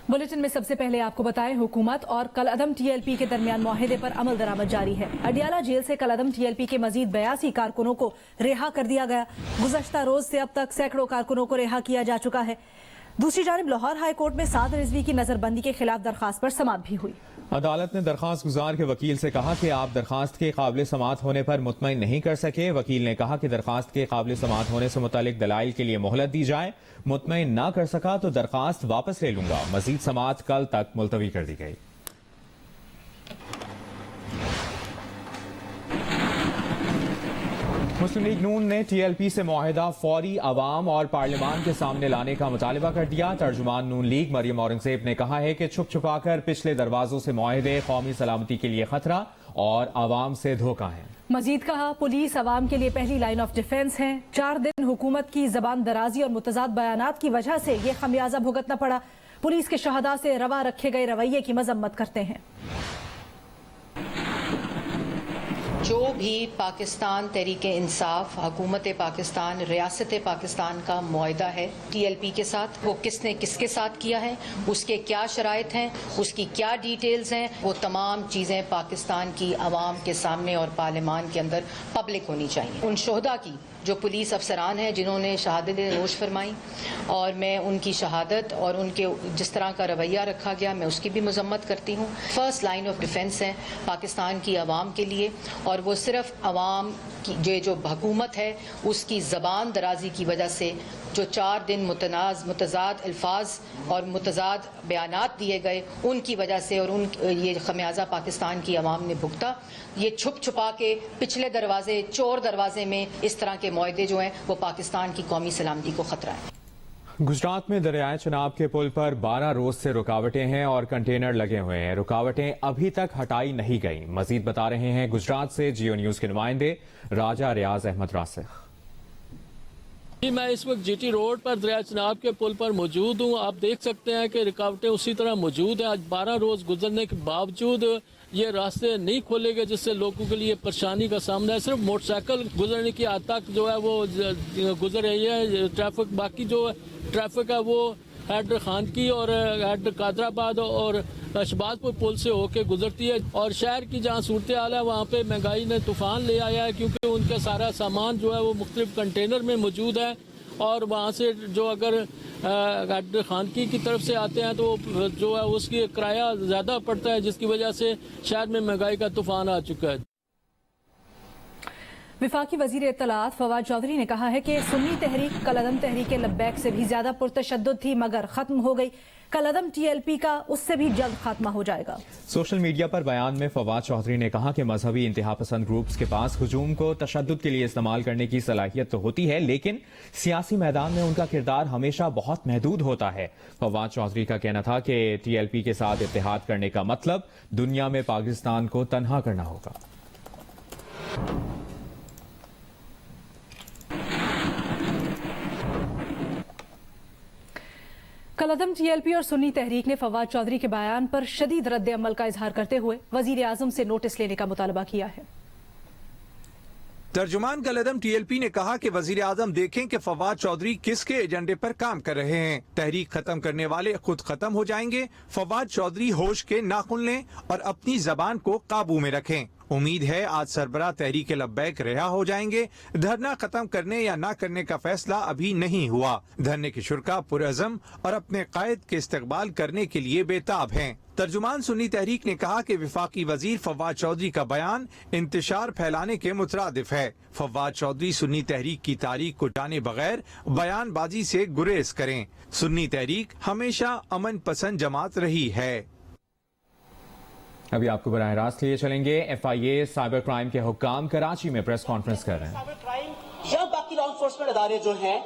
Bulletin में सबसे पहले आपको बताएं, हुकूमत और कलअदम टीएलपी के दरमियान मुआहिदे पर अमल दरामद जारी है। अडियाला जेल से कलअदम टीएलपी के मजीद 82 कारकुनों को रिहा कर दिया गया। गुज़श्ता रोज से अब तक सैकड़ों कारकुनों को रिहा किया जा चुका है। दूसरी जानिब लाहौर हाई कोर्ट में साद रिजवी की नजरबंदी के खिलाफ दरखास्त पर समाअत भी हुई। अदालत ने दरखास्त गुजार के वकील से कहा कि आप दरखास्त के काबिल समाअत होने पर मुतमईन नहीं कर सके। वकील ने कहा कि दरखास्त के काबिल समाअत होने से मुतालिक दलाइल के लिए मोहलत दी जाए। मुतमईन ना कर सका तो दरखास्त वापस ले लूंगा। मजीद समाअत कल तक मुलतवी कर दी गई। मुस्लिम लीग नून ने टीएलपी से मुआहिदा फौरी अवाम और पार्लियामान के सामने लाने का मुतालबा कर दिया। तर्जुमान नून लीग मरियम औरंगजेब ने कहा है कि छुप छुपा कर पिछले दरवाजों से मुआहिदे कौमी सलामती के लिए खतरा और अवाम से धोखा है। मजीद कहा, पुलिस अवाम के लिए पहली लाइन ऑफ डिफेंस है। 4 दिन हुकूमत की जबान दराजी और मुतजाद बयानात की वजह से ये खमियाजा भुगतना पड़ा। पुलिस के शहदा से रवा रखे गए रवैये की मजम्मत करते हैं। जो भी पाकिस्तान तहरीक इंसाफ, हुकूमत पाकिस्तान, रियासत पाकिस्तान का मुआहिदा है टीएलपी के साथ, वो किसने किसके साथ किया है, उसके क्या शराइत हैं, उसकी क्या डिटेल्स हैं, वो तमाम चीज़ें पाकिस्तान की आवाम के सामने और पार्लियामान के अंदर पब्लिक होनी चाहिए। उन शोहदा की जो पुलिस अफसरान हैं जिन्होंने शहादत नोश फरमाई, और मैं उनकी शहादत और उनके जिस तरह का रवैया रखा गया मैं उसकी भी मजम्मत करती हूँ। फर्स्ट लाइन ऑफ डिफेंस है पाकिस्तान की आवाम के लिए, और वो सिर्फ आवाम की जो हुकूमत है उसकी ज़बान दराजी की वजह से जो 4 दिन मुतजाद अल्फाज और मुतजाद बयानात दिए गए उनकी वजह से, और ये खमियाजा पाकिस्तान की आवाम ने भुगता। ये छुप छुपा के पिछले दरवाजे, चोर दरवाजे में इस तरह के मुआहदे जो हैं वो पाकिस्तान की कौमी सलामती को खतरा है। गुजरात में दरियाए चनाब के पुल पर 12 रोज से रुकावटें हैं और कंटेनर लगे हुए हैं। रुकावटें अभी तक हटाई नहीं गई। मजीद बता रहे हैं गुजरात से जियो न्यूज के नुमाइंदे राजा रियाज अहमद रासिख। मैं इस वक्त जीटी रोड पर दरिया चनाब के पुल पर मौजूद हूँ। आप देख सकते हैं कि रुकावटें उसी तरह मौजूद हैं। आज 12 रोज गुजरने के बावजूद ये रास्ते नहीं खोले गए, जिससे लोगों के लिए परेशानी का सामना है। सिर्फ मोटरसाइकिल गुजरने की हद तक जो है वो गुजर रही है ट्रैफिक। बाकी जो ट्रैफिक है वो हेड खान की और हेड कादराबाद और शहबाजपुर पुल से होके गुजरती है। और शहर की जहाँ सूरत हाल है वहाँ पे महंगाई ने तूफान ले आया है, क्योंकि उनका सारा सामान जो है वो मुख्तलिफ कंटेनर में मौजूद है, और वहाँ से जो अगर हेड खानकी की तरफ से आते हैं तो जो है उसकी किराया ज़्यादा पड़ता है, जिसकी वजह से शहर में महंगाई का तूफान आ चुका है। विफाकी वजीर इत्तलात फवाद चौधरी ने कहा है कि सुन्नी तहरीक कलअदम तहरीक लब्बैक से भी ज्यादा पुरतशद्दुद थी, मगर खत्म हो गई। कलअदम टीएलपी का उससे भी जल्द खात्मा हो जाएगा। सोशल मीडिया पर बयान में फवाद चौधरी ने कहा कि मजहबी इंतहा पसंद ग्रुप्स के पास हुजूम को तशद्दुद के लिए इस्तेमाल करने की सलाहियत तो होती है, लेकिन सियासी मैदान में उनका किरदार हमेशा बहुत महदूद होता है। फवाद चौधरी का कहना था कि टीएलपी के साथ इत्तेहाद करने का मतलब दुनिया में पाकिस्तान को तन्हा करना होगा। कलअदम टीएलपी और सुन्नी तहरीक ने फवाद चौधरी के बयान पर शदीद रद्द अमल का इजहार करते हुए वजीर आजम से नोटिस लेने का मुतालबा किया है। तर्जुमान कलअदम टीएलपी ने कहा कि वजीर आजम देखें कि फवाद चौधरी किसके एजेंडे पर काम कर रहे हैं। तहरीक खत्म करने वाले खुद खत्म हो जाएंगे। फवाद चौधरी होश के नाखुन लें और अपनी जबान को काबू में रखें। उम्मीद है आज सरबराह तहरीक लब्बैक रिहा हो जाएंगे। धरना खत्म करने या ना करने का फैसला अभी नहीं हुआ। धरने के शुरका पुरअज़म और अपने कायद के इस्तकबाल करने के लिए बेताब हैं। तर्जुमान सुन्नी तहरीक ने कहा कि विफाकी वजीर फवाद चौधरी का बयान इंतशार फैलाने के मुतरादिफ है। फवाद चौधरी सुन्नी तहरीक की तारीख को जाने बगैर बयानबाजी से गुरेज करें। सुन्नी तहरीक हमेशा अमन पसंद जमात रही है। अभी आपको बराह रास्त लिए चलेंगे। FIA साइबर क्राइम के हुक्काम कराची में प्रेस कॉन्फ्रेंस कर रहे हैं। साइबर क्राइम या बाकी लॉ एनफोर्समेंट अदारे जो हैं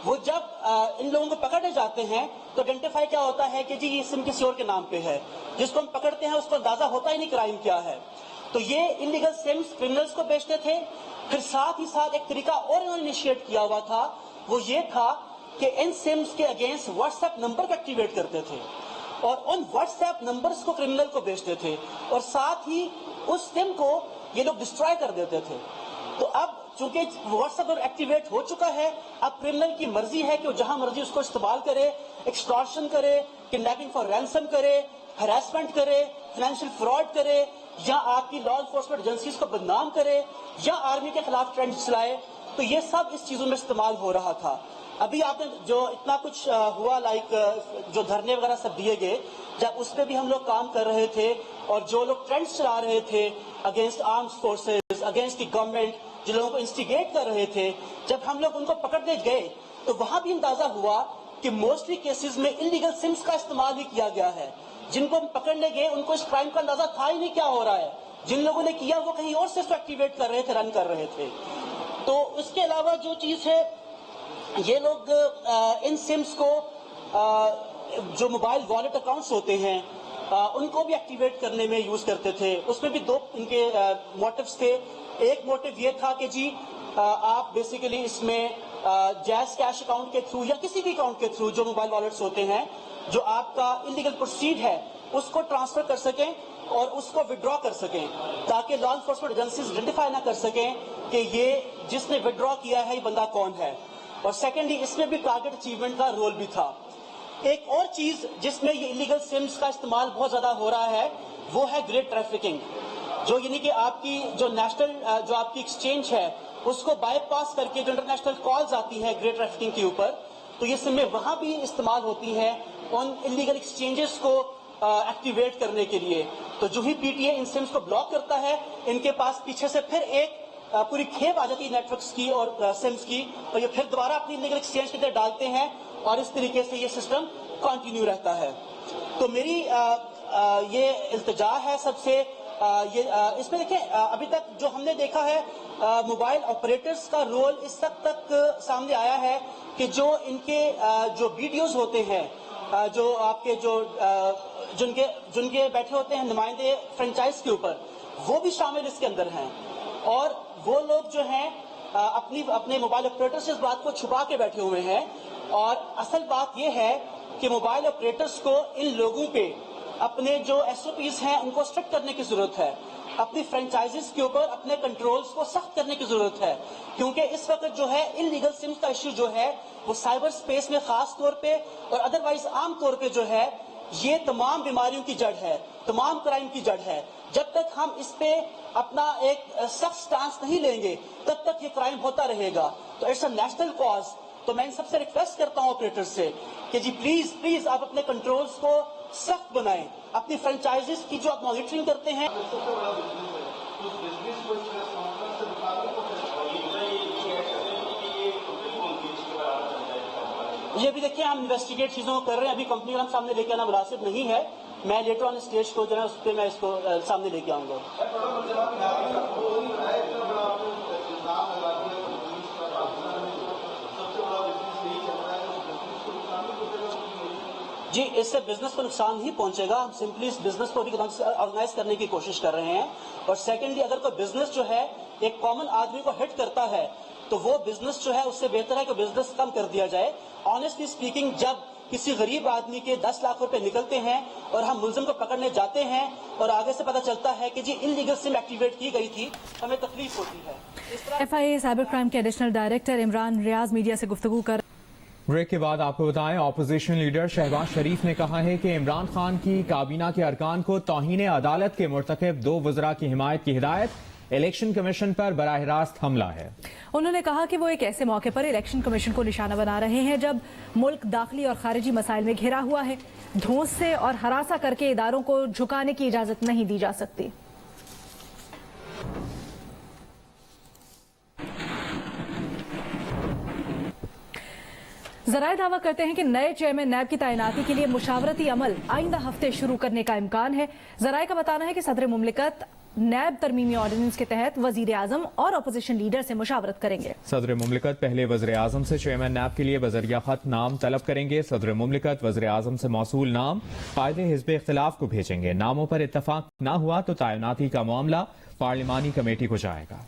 वो जब इन लोगों को पकड़ने जाते हैं तो आइडेंटिफाई क्या होता है कि जी ये सिम किसी और के नाम पे है। जिसको हम पकड़ते हैं उसको अंदाजा होता ही नहीं क्राइम क्या है। तो ये इलीगल सिम्स क्रिमिनल्स को बेचते थे। फिर साथ ही साथ एक तरीका और इन्होंने इनिशिएट किया हुआ था, वो ये था कि इन सिम्स के अगेंस्ट व्हाट्सएप नंबर को एक्टिवेट करते थे और उन व्हाट्सएप नंबर्स को क्रिमिनल को बेचते थे, और साथ ही उस सिम को ये लोग डिस्ट्रॉय कर देते थे। तो अब चूंकि व्हाट्सएप एक्टिवेट हो चुका है, अब क्रिमिनल की मर्जी है कि वो जहां मर्जी उसको इस्तेमाल करे। एक्सटॉर्शन करे, किडनैपिंग फॉर रैंसम करे, हरासमेंट करे, फाइनेंशियल फ्रॉड करे, या आपकी लॉ एनफोर्समेंट एजेंसीज को बदनाम करे, या आर्मी के खिलाफ ट्रेंड चलाए, तो ये सब इस चीजों में इस्तेमाल हो रहा था। अभी आपने जो इतना कुछ हुआ, लाइक जो धरने वगैरह सब दिए गए, जब उस पर भी हम लोग काम कर रहे थे, और जो लोग ट्रेंड्स चला रहे थे against armed forces, against the government, जो लोगों को इंस्टिगेट कर रहे थे, जब हम लोग उनको पकड़ने गए तो वहां भी अंदाजा हुआ कि मोस्टली केसेस में इलीगल सिम्स का इस्तेमाल भी किया गया है। जिनको हम पकड़ने गए उनको इस क्राइम का अंदाजा था ही नहीं क्या हो रहा है। जिन लोगों ने किया वो कहीं और से इसको एक्टिवेट कर रहे थे, रन कर रहे थे। तो उसके अलावा जो चीज है, ये लोग इन सिम्स को जो मोबाइल वॉलेट अकाउंट्स होते हैं उनको भी एक्टिवेट करने में यूज करते थे। उसमें भी दो इनके मोटिव्स थे। एक मोटिव ये था कि जी आप बेसिकली इसमें जैज कैश अकाउंट के थ्रू या किसी भी अकाउंट के थ्रू जो मोबाइल वॉलेट्स होते हैं, जो आपका इलीगल प्रोसीड है उसको ट्रांसफर कर सकें और उसको विड्रॉ कर सकें, ताकि लॉ एनफोर्समेंट एजेंसीज आइडेंटिफाई ना कर सकें कि ये जिसने विड्रॉ किया है ये बंदा कौन है। और सेकेंडली इसमें भी टारगेट अचीवमेंट का रोल भी था। एक और चीज जिसमें ये इलीगल सिम्स का इस्तेमाल बहुत ज्यादा हो रहा है वो है ग्रे ट्रैफिकिंग, जो यानी कि आपकी जो नेशनल जो आपकी एक्सचेंज है उसको बाईपास करके जो इंटरनेशनल कॉल्स आती है ग्रे ट्रैफिकिंग के ऊपर, तो ये सिमें वहां भी इस्तेमाल होती है उन इलीगल एक्सचेंजेस को एक्टिवेट करने के लिए। तो जो ही पीटीए इन सिम्स को ब्लॉक करता है, इनके पास पीछे से फिर एक पूरी खेप आ जाती है नेटवर्क्स की और सिम्स की, और ये फिर दोबारा अपनी इलीगल एक्सचेंज के अंदर डालते हैं और इस तरीके से ये सिस्टम कंटिन्यू रहता है। तो मेरी ये इल्तिजा है सबसे, ये इसमें देखिए अभी तक जो हमने देखा है मोबाइल ऑपरेटर्स का रोल इस तक सामने आया है कि जो इनके जो वीडियोस होते हैं, जो आपके जो जिनके बैठे होते हैं नुमाइंदे फ्रेंचाइज के ऊपर, वो भी शामिल इसके अंदर हैं। और वो लोग जो हैं अपने मोबाइल ऑपरेटर से इस बात को छुपा के बैठे हुए हैं। और असल बात यह है कि मोबाइल ऑपरेटर्स को इन लोगों पे अपने जो एसओपीज हैं उनको स्ट्रिक्ट करने की जरूरत है। अपनी फ्रेंचाइजीज के ऊपर अपने कंट्रोल्स को सख्त करने की जरूरत है, क्योंकि इस वक्त जो है इलीगल सिम्स का इश्यू जो है वो साइबर स्पेस में खास तौर पे और अदरवाइज आम तौर पे जो है ये तमाम बीमारियों की जड़ है, तमाम क्राइम की जड़ है। जब तक हम इस पे अपना एक सख्त स्टांस नहीं लेंगे तब तक ये क्राइम होता रहेगा। तो इट्स अ नेशनल कॉज। तो मैं इन सबसे रिक्वेस्ट करता हूँ ऑपरेटर से कि जी प्लीज आप अपने कंट्रोल्स को सख्त बनाएं। अपनी फ्रेंचाइजीज की जो आप मॉनिटरिंग करते हैं, ये भी देखिए हम इन्वेस्टिगेट चीजों को कर रहे हैं। अभी कंपनी का नाम सामने लेके आना मुनासिब नहीं है। मैं लेटर ऑन स्टेज को जो है उस पर मैं इसको सामने लेके आऊंगा। जी इससे बिजनेस को नुकसान नहीं पहुंचेगा। हम सिंपली इस बिजनेस को भी ऑर्गेनाइज करने की कोशिश कर रहे हैं। और सेकेंडली अगर कोई बिजनेस जो है एक कॉमन आदमी को हिट करता है तो वो बिजनेस जो है उससे बेहतर है कि बिजनेस कम कर दिया जाए। ऑनेस्टली स्पीकिंग, जब किसी गरीब आदमी के 10 लाख रुपए निकलते हैं और हम मुलजिम को पकड़ने जाते हैं और आगे से पता चलता है कि जी इलीगल सिम एक्टिवेट की गई थी, हमें तकलीफ होती है। FIA साइबर क्राइम के additional director Imran Riaz media से गुफ्तगू कर। ब्रेक के बाद आपको बताएं, ऑपोजिशन लीडर शहबाज शरीफ ने कहा है कि इमरान खान की काबीना के अरकान को तौहीन अदालत के मुर्तकिब 2 वज़रा की हिमायत की हिदायत, इलेक्शन कमीशन पर बराह रास्त हमला है। उन्होंने कहा कि वो एक ऐसे मौके पर इलेक्शन कमीशन को निशाना बना रहे हैं जब मुल्क दाखिली और खारिजी मसाइल में घिरा हुआ है। धौंस से और हरासा करके इदारों को झुकाने की इजाजत नहीं दी जा सकती। ज़राए दावा करते हैं कि नए चेयरमैन नैब की तैनाती के लिए मुशावरती अमल आइंदा हफ्ते शुरू करने का इम्कान है। ज़राए का बताना है कि सदर मुमलिकत नैब तरमीमी ऑर्डिनेंस के तहत वजीर आजम और अपोजिशन लीडर से मुशावरत करेंगे। सदर मुमलिकत पहले वज़ीर आजम से चेयरमैन नैब के लिए बजरिया खत नाम तलब करेंगे। सदर मुमलिकत वज़ीर आजम से मौसूल नाम कायदे हिज़्ब इख्तिलाफ को भेजेंगे। नामों पर इत्तफाक न हुआ तो तैनाती का मामला पार्लिमानी कमेटी को जाएगा।